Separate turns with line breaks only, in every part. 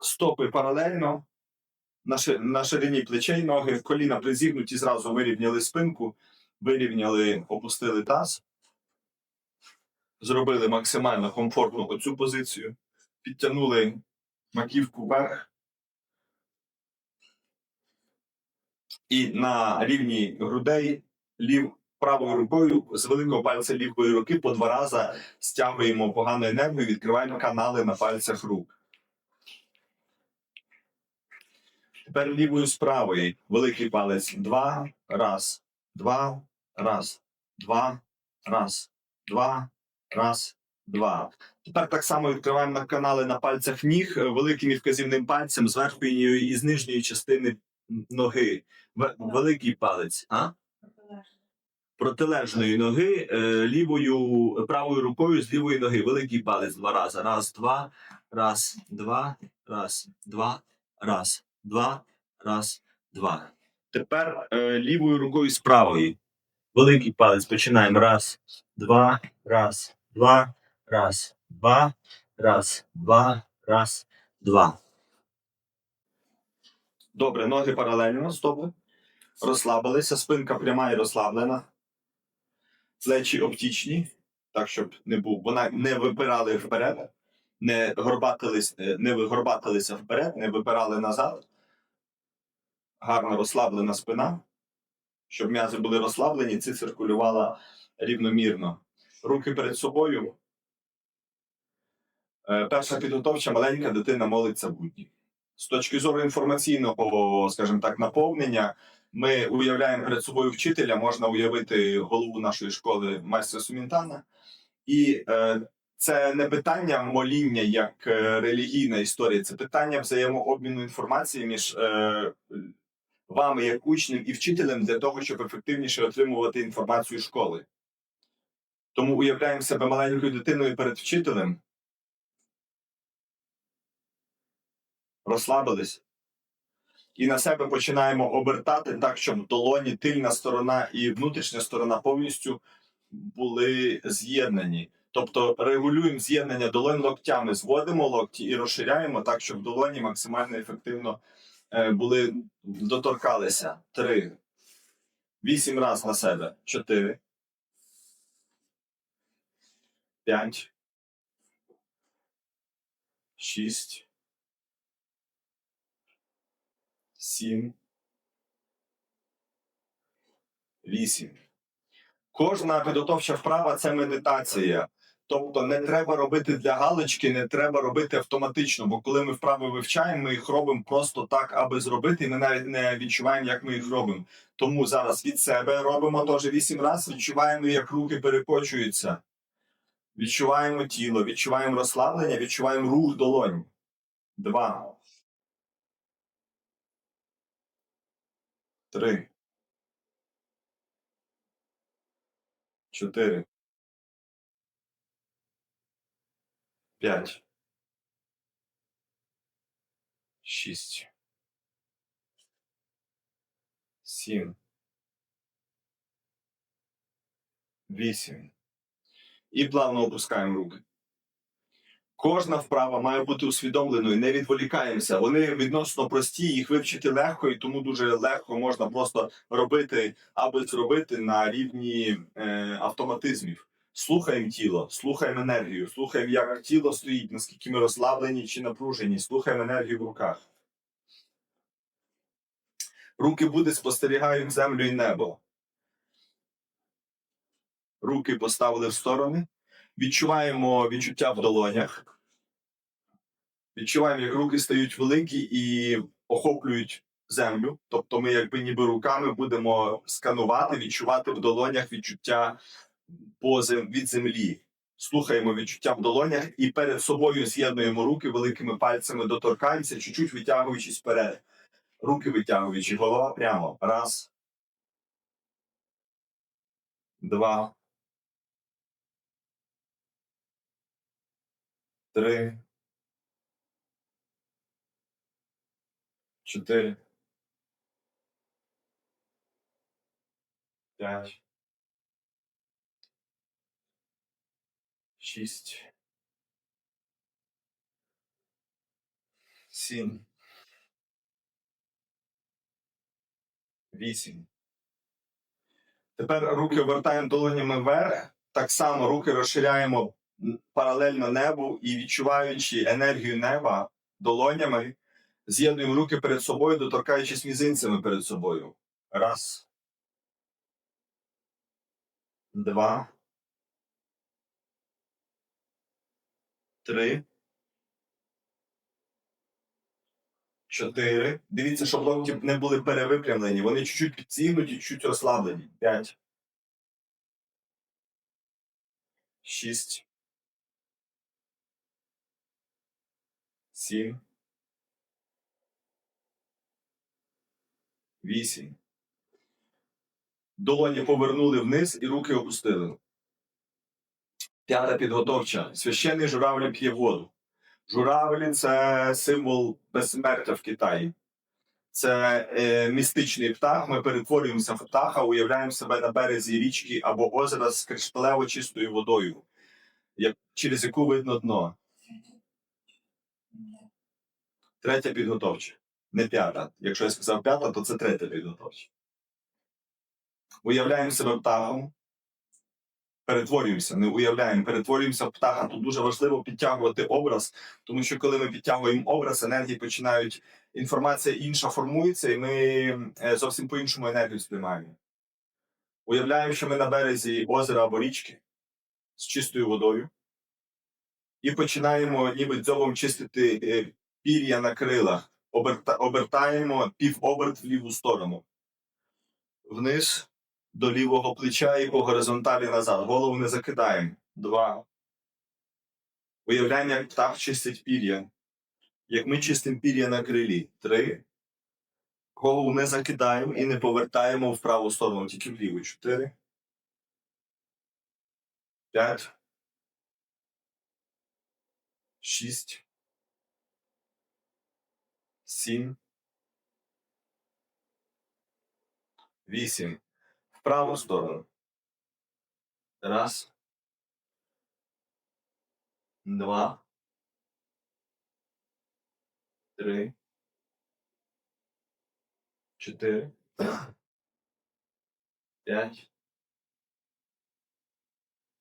Стопи паралельно, на ширині плечей ноги, коліна призігнуті, зразу вирівняли спинку, вирівняли, опустили таз, зробили максимально комфортну оцю позицію, підтягнули маківку вверх і на рівні грудей правою рукою з великого пальця лівої руки по 2 рази стягуємо погану енергію, відкриваємо канали на пальцях рук. Тепер лівою з правої. Великий палець. 2, раз, 2, раз, 2, раз, 2, раз, 2. Тепер так само відкриваємо канали на пальцях ніг великим і вказівним пальцем з верхньої і з нижньої частини ноги. Великий палець. Протилежної ноги правою рукою з лівої ноги. Великий палець 2 рази. Раз, 2, раз, 2, раз, 2, раз, 2, раз, 2. Тепер лівою рукою з правої. Великий палець починаємо. Раз, 2, раз, 2, раз, 2, раз, 2, раз, 2. Добре, ноги паралельно, стопи. Розслабилися, спинка пряма і розслаблена. Плечі оптічні, так, щоб вона не випирали вперед, не вигорбатилися вперед, не випирали назад. Гарно розслаблена спина, щоб м'язи були розслаблені, це циркулювало рівномірно. Руки перед собою. Перша підготовча, маленька дитина молиться будні. З точки зору інформаційного, скажімо так, наповнення, ми уявляємо перед собою вчителя, можна уявити голову нашої школи майстра Сумінтана. І це не питання моління як релігійна історія, це питання взаємообміну інформації між вами як учнем і вчителем для того, щоб ефективніше отримувати інформацію школи. Тому уявляємо себе маленькою дитиною перед вчителем, розслабились, і на себе починаємо обертати так, щоб долоні, тильна сторона і внутрішня сторона повністю були з'єднані. Тобто регулюємо з'єднання долонь локтями, зводимо локті і розширяємо так, щоб долоні максимально ефективно доторкалися. 3. 8 раз на себе. 4. 5. 6. 7. 8. Кожна підготовча вправа – це медитація. Тобто не треба робити для галочки, не треба робити автоматично, бо коли ми вправи вивчаємо, ми їх робимо просто так, аби зробити, і ми навіть не відчуваємо, як ми їх робимо. Тому зараз від себе робимо теж 8 разів, відчуваємо, як руки перекочуються. Відчуваємо тіло, відчуваємо розслаблення, відчуваємо рух долонь. 2. 3. 4. 5. 6. 7. 8. І плавно опускаємо руки. Кожна вправа має бути усвідомленою, не відволікаємося. Вони відносно прості, їх вивчити легко, і тому дуже легко можна просто робити, аби зробити на рівні автоматизмів. Слухаємо тіло, слухаємо енергію, слухаємо, як тіло стоїть, наскільки ми розслаблені чи напружені, слухаємо енергію в руках. Руки буде, спостерігаємо землю і небо. Руки поставили в сторони. Відчуваємо відчуття в долонях. Відчуваємо, як руки стають великі і охоплюють землю. Тобто ми якби ніби руками будемо сканувати, відчувати в долонях відчуття від землі. Слухаємо відчуття в долонях і перед собою з'єднуємо руки великими пальцями, доторкаємося, чуть-чуть витягуючись вперед. Руки витягуючи, голова прямо. 1, 2, 3, 4, 5, 6, 7, 8. Тепер руки обертаємо долонями вверх. Так само руки розширяємо паралельно небу і, відчуваючи енергію неба долонями, з'єднуємо руки перед собою, доторкаючись мізинцями перед собою. 1, 2, 3, 4. Дивіться, щоб локті не були перевипрямлені. Вони чуть-чуть підсігнуті, чуть розслаблені. 5, 6, 7, 8. Долоні повернули вниз і руки опустили. 5 підготовча. Священний журавль п'є воду. Журавль – це символ безсмертя в Китаї. Це містичний птах. Ми перетворюємося в птаха, уявляємо себе на березі річки або озера з кришталево чистою водою, через яку видно дно. 3 підготовча. Не 5. Якщо я сказав 5, то це 3 підготовча. Уявляємо себе птахом. Перетворюємося, не уявляємо, перетворюємося в птаха. Тут дуже важливо підтягувати образ, тому що коли ми підтягуємо образ, енергії починають, інформація інша формується, і ми зовсім по-іншому енергію сприймаємо. Уявляємо, що ми на березі озера або річки з чистою водою і починаємо ніби дзьобом чистити пір'я на крилах. Обертаємо півоберт в ліву сторону. Вниз до лівого плеча і по горизонталі назад. Голову не закидаємо. 2. Уявляємо, як птах чистить пір'я. Як ми чистимо пір'я на крилі. 3. Голову не закидаємо і не повертаємо в праву сторону, тільки в ліву. 4. 5. 6. 7. 8. В праву сторону. 1. 2. 3. 4. 5.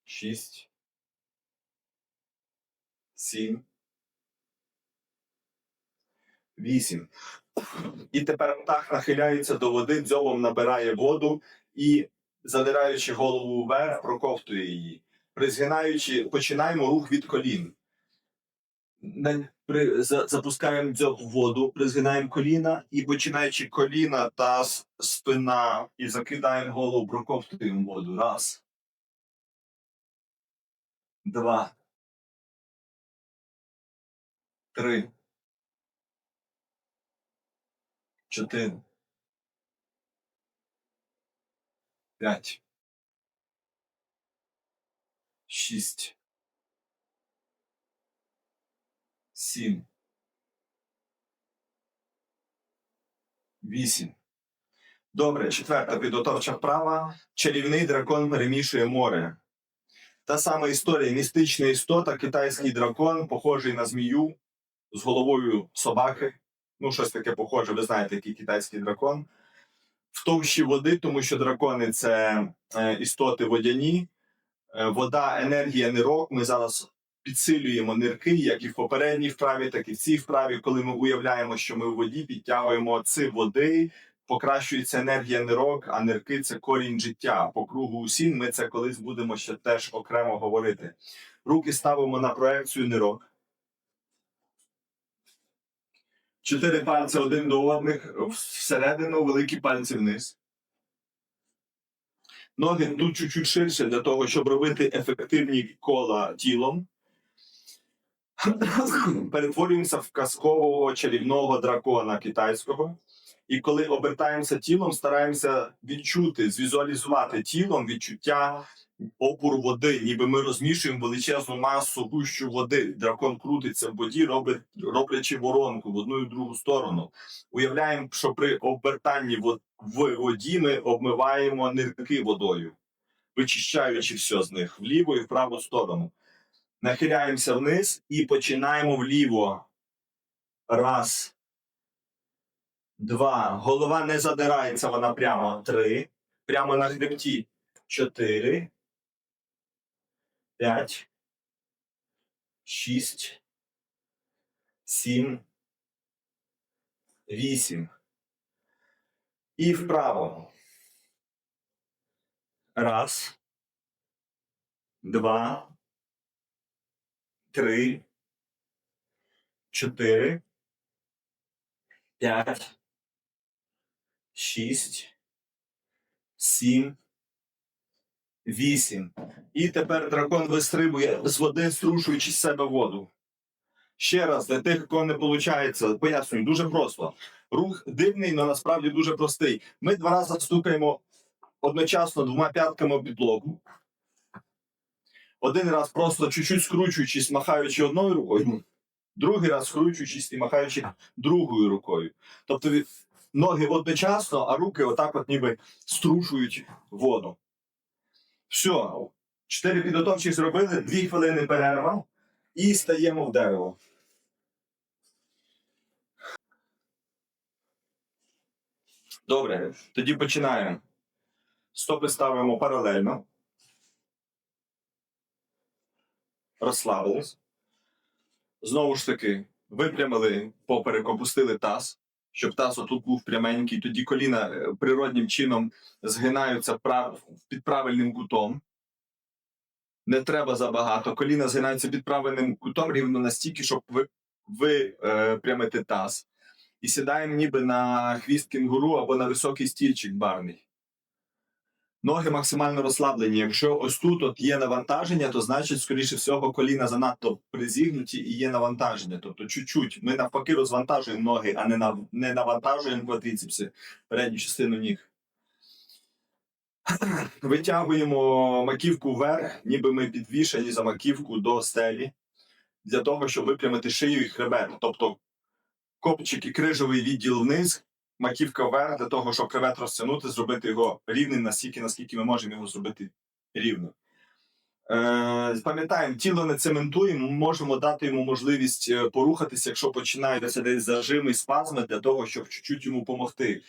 6. 7. 8. І тепер птах нахиляється до води, дзьобом набирає воду і, задираючи голову вверх, проковтує її. Призгинаючи, починаємо рух від колін. Запускаємо дзьоб в воду, призгинаємо коліна і, починаючи коліна, таз, спина, і закидаємо голову, проковтуємо воду. 1. 2. 3. 4. 5. 6. 7. 8. Добре, 4 підготовча вправа. Чарівний дракон перемішує море. Та сама історія. Містична істота, китайський дракон, похожий на змію, з головою собаки. Ну, щось таке похоже, ви знаєте, який китайський дракон. В товщі води, тому що дракони – це істоти водяні. Вода, енергія нирок. Ми зараз підсилюємо нирки, як і в попередній вправі, так і в цій вправі. Коли ми уявляємо, що ми в воді, підтягуємо ци води, покращується енергія нирок, а нирки – це корінь життя. По кругу усім ми це колись будемо ще теж окремо говорити. Руки ставимо на проекцію нирок. 4 пальці один до одних всередину, великі пальці вниз. Ноги тут чуть-чуть ширше для того, щоб робити ефективні кола тілом. Перетворюємося в казкового чарівного дракона китайського. І коли обертаємося тілом, стараємося відчути, звізуалізувати тілом відчуття опору води, ніби ми розмішуємо величезну масу гущу води. Дракон крутиться в воді, роблячи воронку в одну і в другу сторону. Уявляємо, що при обертанні в воді ми обмиваємо нирки водою, вичищаючи все з них в ліву і в праву сторону. Нахиляємося вниз і починаємо вліво. Раз. 2. Голова не задирається, вона прямо. 3. Прямо на хребті. 4. 5. 6. 7. 8. І вправо. Раз. 2. 3. 4. 5. 6. 7. 8. І тепер дракон вистрибує з води, струшуючи з себе воду. Ще раз, для тих, кого не виходить, пояснюю, дуже просто. Рух дивний, але насправді дуже простий. Ми 2 рази стукаємо одночасно 2 п'ятками об підлогу. 1 раз просто чуть-чуть скручуючись, махаючи одною рукою. 2 раз скручуючись і махаючи другою рукою. Тобто ноги одночасно, а руки отак от ніби струшують воду. Все. 4 підготовчих зробили, 2 хвилини перерва і стаємо в дерево. Добре, тоді починаємо. Стопи ставимо паралельно. Розслабились. Знову ж таки, випрямили поперек, опустили таз, щоб таз отут був пряменький. Тоді коліна природнім чином згинаються під правильним кутом. Не треба забагато. Коліна згинаються під правильним кутом рівно настільки, щоб випрямити таз. І сідаємо ніби на хвіст кенгуру або на високий стільчик барний. Ноги максимально розслаблені. Якщо ось тут от є навантаження, то значить, скоріше всього, коліна занадто призігнуті і є навантаження. Тобто чуть-чуть. Ми навпаки розвантажуємо ноги, а не навантажуємо квадріцепси, передню частину ніг. Витягуємо маківку вверх, ніби ми підвішені за маківку до стелі, для того, щоб випрямити шию і хребет. Тобто копчик і крижовий відділ вниз, маківка вверх, для того, щоб хребет розтягнути, зробити його рівним настільки, наскільки ми можемо його зробити рівно. Пам'ятаємо, тіло не цементуємо, можемо дати йому можливість порухатися, якщо починаються десь зажими, спазми, для того, щоб чуть-чуть йому допомогти.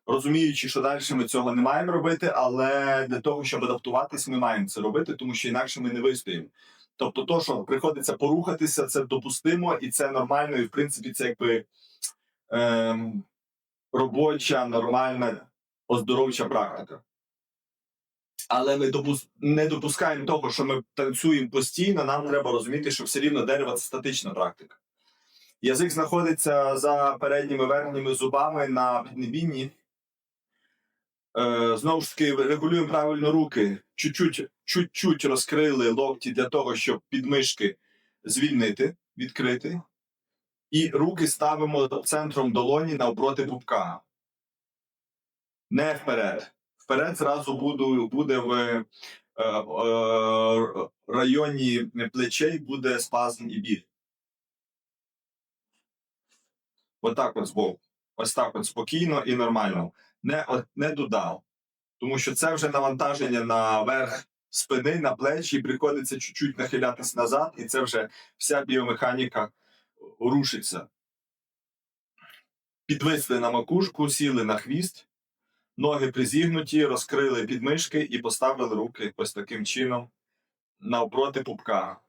Розуміючи, що далі ми цього не маємо робити, але для того, щоб адаптуватись, ми маємо це робити, тому що інакше ми не вистоїмо. Тобто то, що приходиться порухатися, це допустимо і це нормально, і в принципі це якби робоча, нормальна, оздоровча практика. Але ми не допускаємо того, що ми танцюємо постійно, нам треба розуміти, що все рівно дерево – це статична практика. Язик знаходиться за передніми верхніми зубами на піднебінні. Знову ж таки, регулюємо правильно руки. Чуть-чуть розкрили локті для того, щоб підмишки звільнити, відкрити. І руки ставимо центром долоні навпроти пупка. Не вперед. Вперед зразу буде в районі плечей буде спазм і біль. Отак от збоку. Ось так от спокійно і нормально. Не додав. Тому що це вже навантаження на верх спини, на плечі, і приходиться чуть-чуть нахилятись назад, і це вже вся біомеханіка рушиться. Підвисли на макушку, сіли на хвіст, ноги призігнуті, розкрили підмишки і поставили руки ось таким чином навпроти пупка.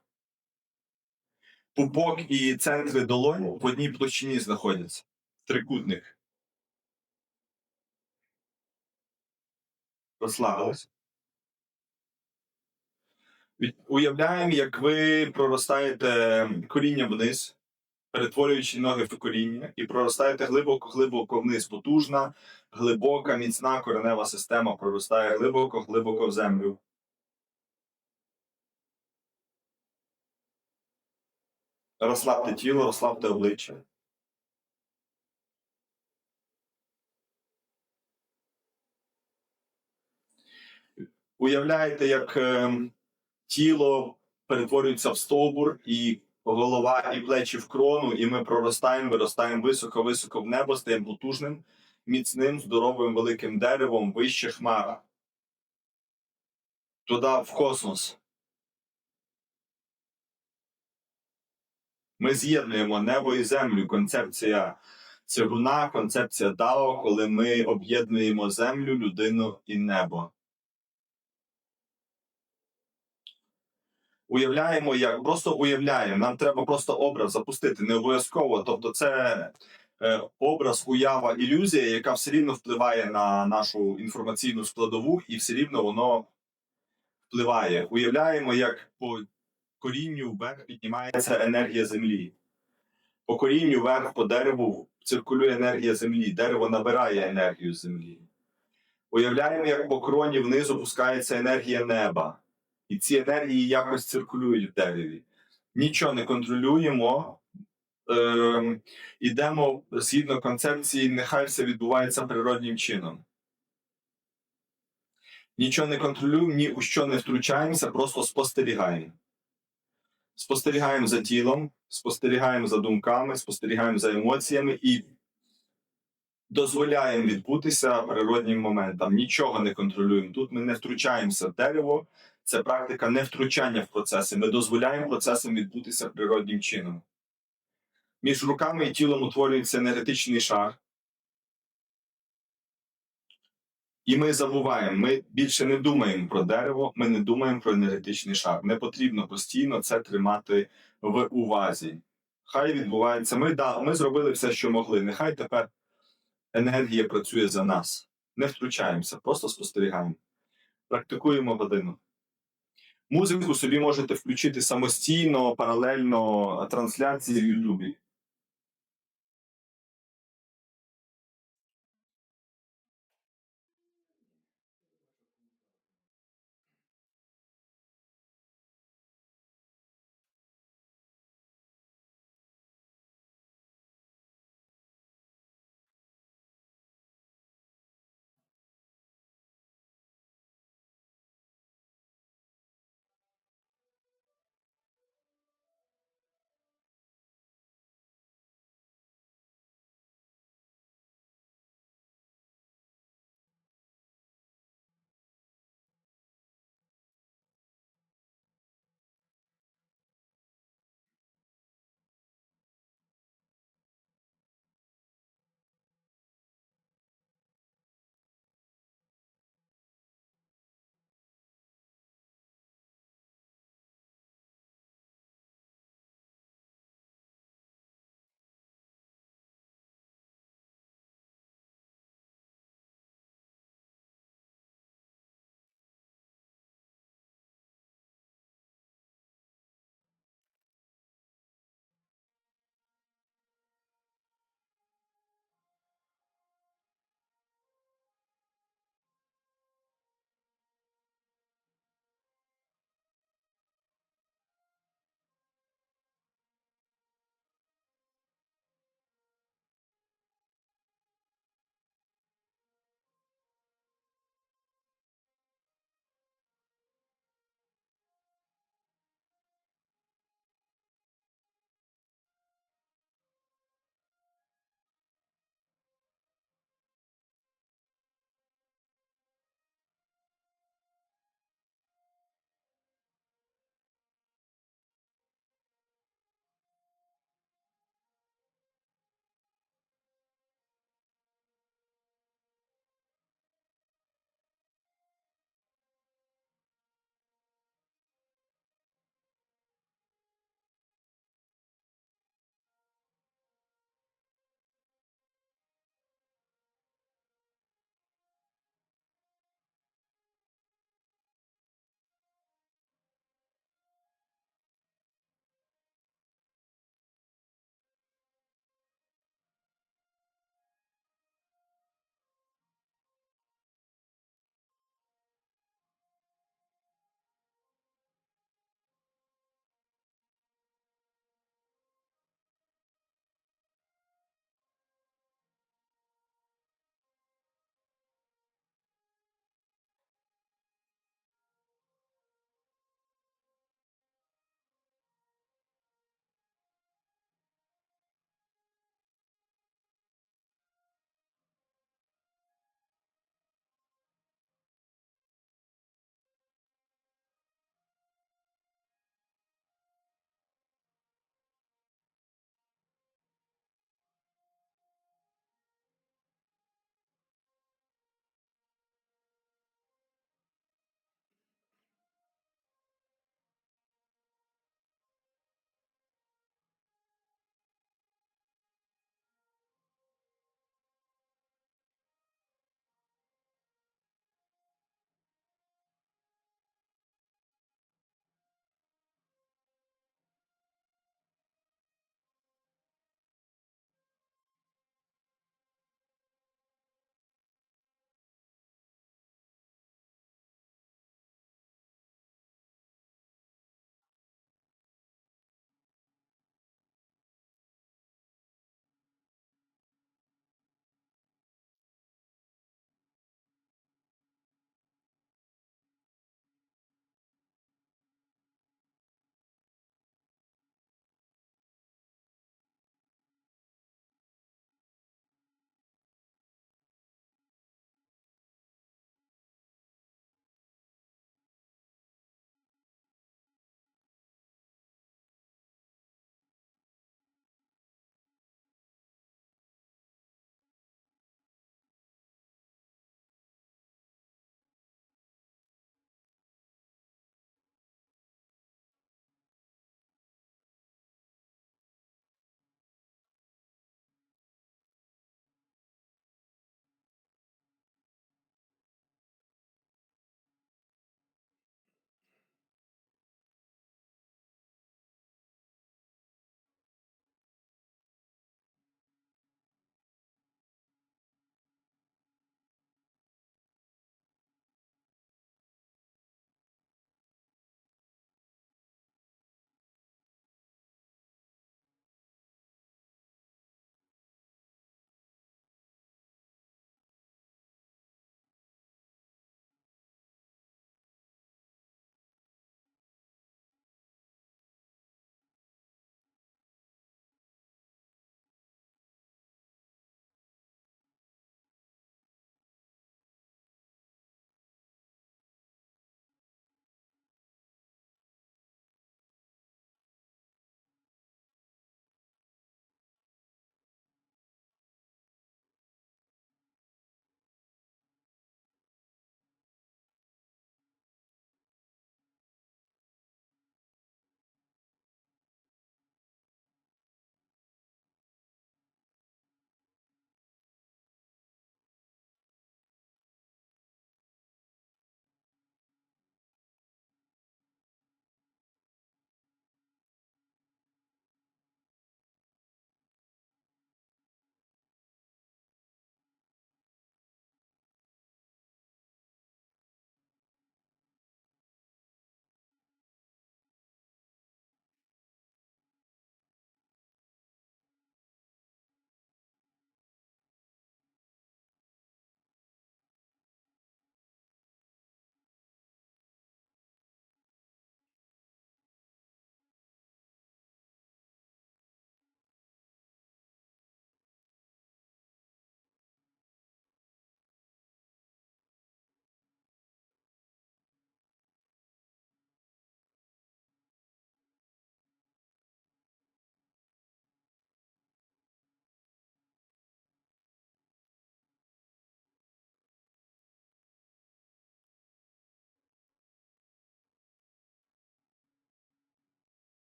Пупок і центри долонь в одній площині знаходяться. Трикутник. Розслабились. Уявляємо, як ви проростаєте коріння вниз, перетворюючи ноги в коріння, і проростаєте глибоко-глибоко вниз. Потужна, глибока, міцна коренева система проростає глибоко-глибоко в землю. Розслабте тіло, розслабте обличчя. Уявляєте, як тіло перетворюється в стовбур, і голова і плечі в крону, і ми проростаємо, виростаємо високо-високо в небо, стаємо потужним, міцним, здоровим, великим деревом, вище хмара. Туди, в космос. Ми з'єднуємо небо і землю. Концепція цигуна, концепція Дао, коли ми об'єднуємо землю, людину і небо. Уявляємо, як просто уявляємо. Нам треба просто образ запустити, не обов'язково. Тобто, це образ, уява, ілюзія, яка все рівно впливає на нашу інформаційну складову, і все рівно воно впливає. Уявляємо, як по корінню вверх піднімається енергія землі. По корінню вверх по дереву циркулює енергія землі, дерево набирає енергію землі. Уявляємо, як по кроні вниз опускається енергія неба. І ці енергії якось циркулюють в дереві. Нічого не контролюємо, ідемо згідно концепції, нехай все відбувається природнім чином. Нічого не контролюємо, ні у що не втручаємося, просто спостерігаємо. Спостерігаємо за тілом, спостерігаємо за думками, спостерігаємо за емоціями і дозволяємо відбутися природнім моментам. Нічого не контролюємо. Тут ми не втручаємося в дерево. Це практика не втручання в процеси. Ми дозволяємо процесам відбутися природнім чином. Між руками і тілом утворюється енергетичний шар. І ми забуваємо, ми більше не думаємо про дерево, ми не думаємо про енергетичний шар. Не потрібно постійно це тримати в увазі. Хай відбувається. Ми зробили все, що могли. Нехай тепер енергія працює за нас. Не втручаємося, просто спостерігаємо. Практикуємо годину. Музику собі можете включити самостійно, паралельно трансляції в Ютубі.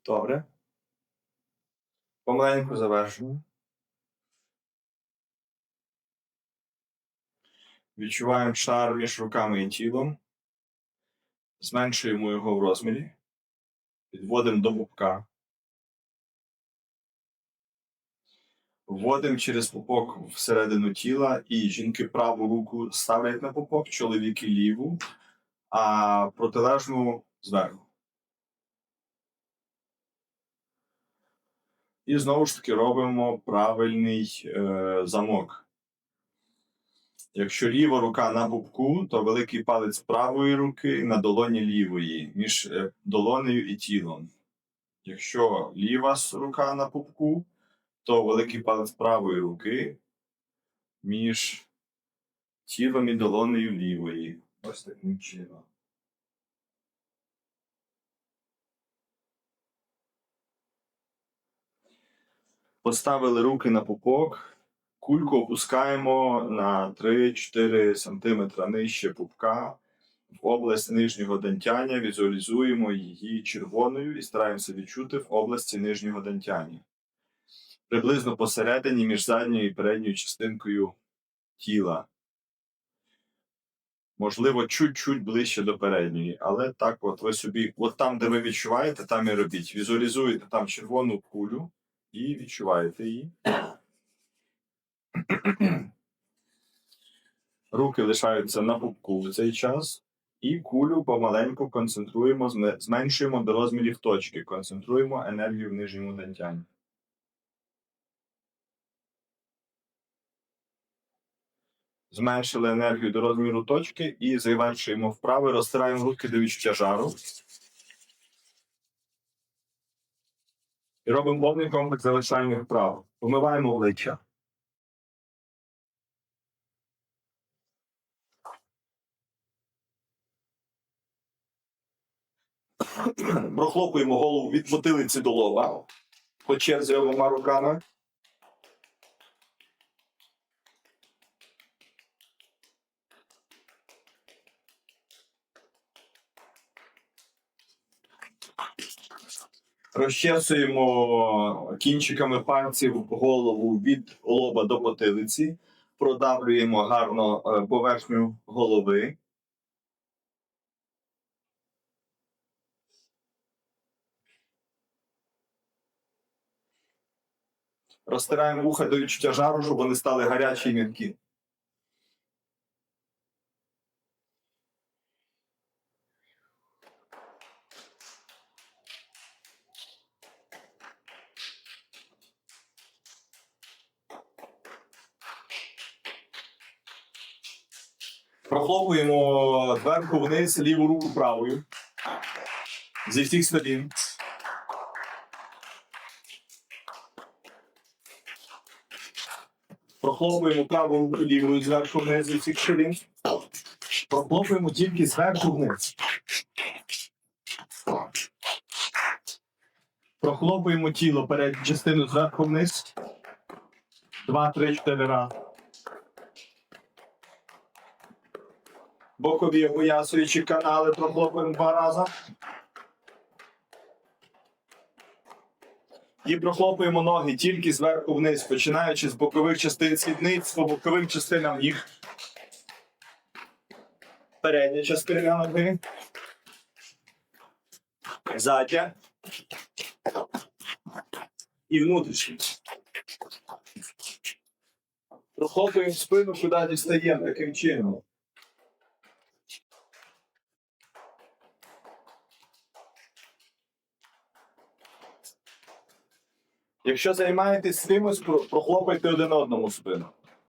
Добре. Помаленьку завершуємо. Відчуваємо шар між руками і тілом. Зменшуємо його в розмірі. Підводимо до пупка. Вводимо через пупок всередину тіла, і жінки праву руку ставлять на пупок, чоловіки ліву, а протилежну зверху. І знову ж таки робимо правильний замок. Якщо ліва рука на пупку, то великий палець правої руки на долоні лівої, між долонею і тілом. Якщо ліва рука на пупку, то великий палець правої руки між тілом і долонею лівої. Ось таким чином. Поставили руки на пупок, кульку опускаємо на 3-4 см нижче пупка в область нижнього дантяня, візуалізуємо її червоною і стараємося відчути в області нижнього дантяня. Приблизно посередині між задньою і передньою частинкою тіла. Можливо, чуть-чуть ближче до передньої, але так от ви собі, от там, де ви відчуваєте, там і робіть. Візуалізуєте там червону кулю і відчуваєте її. Руки лишаються на пупку в цей час. І кулю помаленьку концентруємо, зменшуємо до розмірів точки, концентруємо енергію в нижньому дантяні. Зменшили енергію до розміру точки і завершуємо вправи, розтираємо руки до відчуття жару. І робимо повний комплекс залишальних вправ. Помиваємо обличчя. Прохлопуємо голову від потилиці до лоба. По черзі обома руками. Розчесуємо кінчиками пальців голову від лоба до потилиці. Продавлюємо гарно поверхню голови. Розтираємо вуха до відчуття жару, щоб вони стали гарячі і м'які. Прохлопуємо зверху вниз ліву руку правою. Зі всіх сторін. Прохлопуємо праву руку лівою зверху вниз зі всіх сторін. Прохлопуємо тільки зверху вниз. Прохлопуємо тіло передню частину зверху вниз. 2-3-4 рази. Бокові опоясуючі канали прохлопуємо 2 рази. І прохлопуємо ноги тільки зверху вниз, починаючи з бокових частин сідниць по боковим частинам ніг. Передня частина ноги. Задня. І внутрішня. Прохлопуємо спину, куди дістаємо, таким чином. Якщо займаєтесь з кимось, прохлопайте один одному спину.